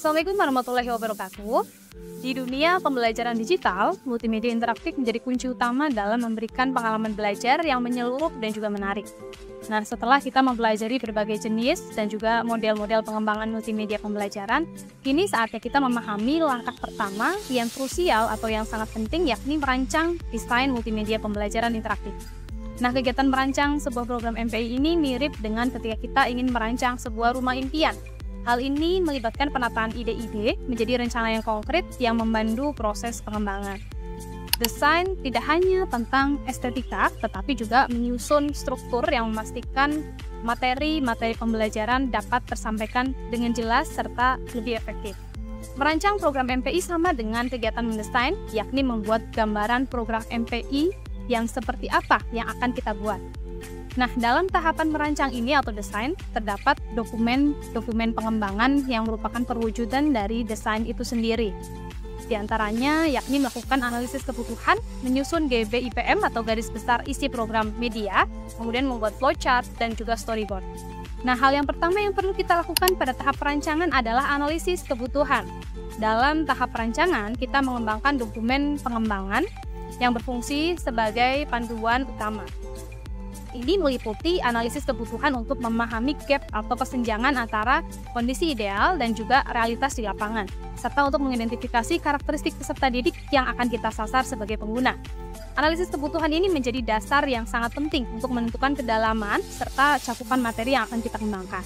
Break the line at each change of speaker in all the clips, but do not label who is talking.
Assalamualaikum warahmatullahi wabarakatuh. Di dunia pembelajaran digital, multimedia interaktif menjadi kunci utama dalam memberikan pengalaman belajar yang menyeluruh dan juga menarik. Nah, setelah kita mempelajari berbagai jenis dan juga model-model pengembangan multimedia pembelajaran, kini saatnya kita memahami langkah pertama yang krusial atau yang sangat penting, yakni merancang desain multimedia pembelajaran interaktif. Nah, kegiatan merancang sebuah program MPI ini mirip dengan ketika kita ingin merancang sebuah rumah impian. Hal ini melibatkan penataan ide-ide menjadi rencana yang konkret yang membantu proses pengembangan. Desain tidak hanya tentang estetika, tetapi juga menyusun struktur yang memastikan materi-materi pembelajaran dapat tersampaikan dengan jelas serta lebih efektif. Merancang program MPI sama dengan kegiatan mendesain, yakni membuat gambaran program MPI yang seperti apa yang akan kita buat. Nah, dalam tahapan merancang ini atau desain, terdapat dokumen pengembangan yang merupakan perwujudan dari desain itu sendiri. Di antaranya, yakni melakukan analisis kebutuhan, menyusun GBIPM atau garis besar isi program media, kemudian membuat flowchart dan juga storyboard. Nah, hal yang pertama yang perlu kita lakukan pada tahap perancangan adalah analisis kebutuhan. Dalam tahap perancangan, kita mengembangkan dokumen pengembangan yang berfungsi sebagai panduan utama. Ini meliputi analisis kebutuhan untuk memahami gap atau kesenjangan antara kondisi ideal dan juga realitas di lapangan, serta untuk mengidentifikasi karakteristik peserta didik yang akan kita sasar sebagai pengguna. Analisis kebutuhan ini menjadi dasar yang sangat penting untuk menentukan kedalaman serta cakupan materi yang akan kita kembangkan.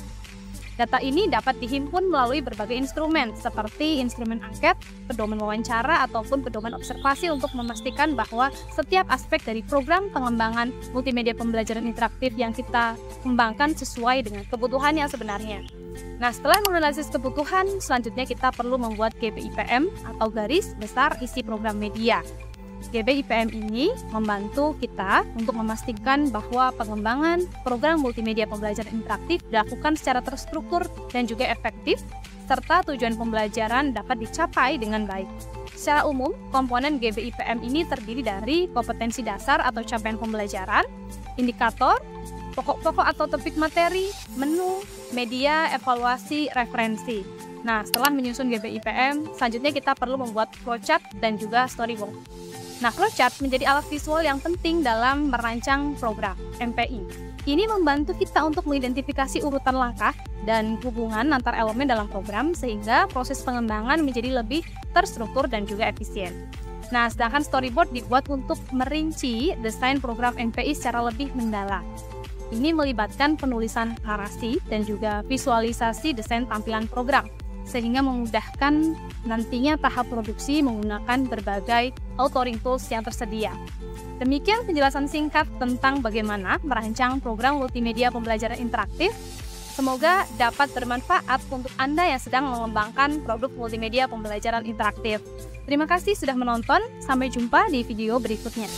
Data ini dapat dihimpun melalui berbagai instrumen, seperti instrumen angket, pedoman wawancara, ataupun pedoman observasi untuk memastikan bahwa setiap aspek dari program pengembangan multimedia pembelajaran interaktif yang kita kembangkan sesuai dengan kebutuhan yang sebenarnya. Nah, setelah menganalisis kebutuhan, selanjutnya kita perlu membuat GBIPM atau garis besar isi program media. GBIPM ini membantu kita untuk memastikan bahwa pengembangan program multimedia pembelajaran interaktif dilakukan secara terstruktur dan juga efektif, serta tujuan pembelajaran dapat dicapai dengan baik. Secara umum, komponen GBIPM ini terdiri dari kompetensi dasar atau capaian pembelajaran, indikator, pokok-pokok atau topik materi, menu, media, evaluasi, referensi. Nah, setelah menyusun GBIPM, selanjutnya kita perlu membuat flowchart dan juga storyboard. Nah, flowchart menjadi alat visual yang penting dalam merancang program MPI. Ini membantu kita untuk mengidentifikasi urutan langkah dan hubungan antar elemen dalam program sehingga proses pengembangan menjadi lebih terstruktur dan juga efisien. Nah, sedangkan storyboard dibuat untuk merinci desain program MPI secara lebih mendalam. Ini melibatkan penulisan narasi dan juga visualisasi desain tampilan program, sehingga memudahkan nantinya tahap produksi menggunakan berbagai authoring tools yang tersedia. Demikian penjelasan singkat tentang bagaimana merancang program multimedia pembelajaran interaktif. Semoga dapat bermanfaat untuk Anda yang sedang mengembangkan produk multimedia pembelajaran interaktif. Terima kasih sudah menonton, sampai jumpa di video berikutnya.